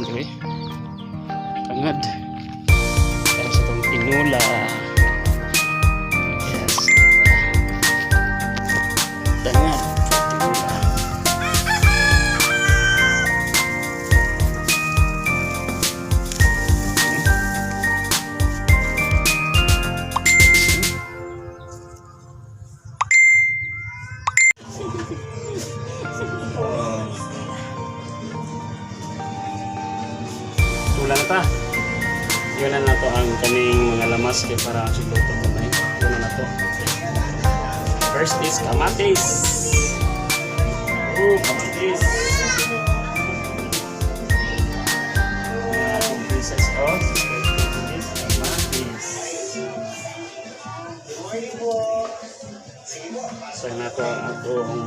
diri. Tangad. Para sa itong tinula. Yes. Tangad. Tinula. Tula na ta. Yun na to ang kaning mga lamas kay para sigluto ko na yun na to. First is kamatis. Kamatis. Pieces of kamatis. So na to ang atong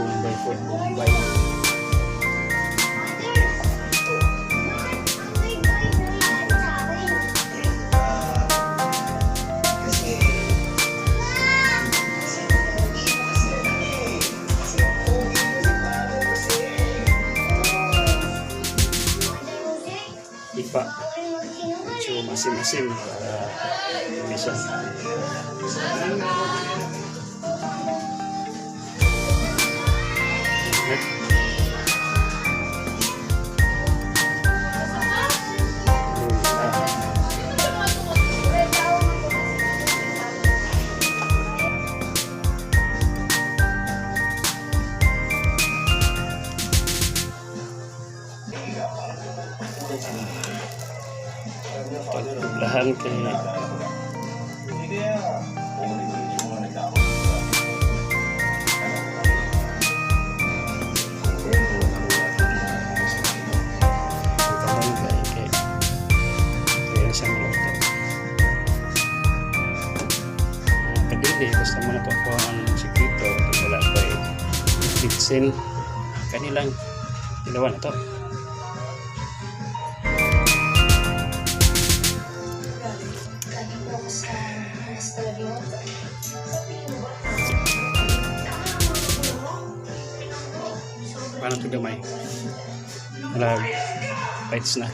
Bombay food, Bombay. Ipa medyo masim-masim para bisa paglahan kay kadili basta mo na po ang sikreto wala pa kitchen kanilang ilawan ito. Paano ito gamay? Wala, bites na.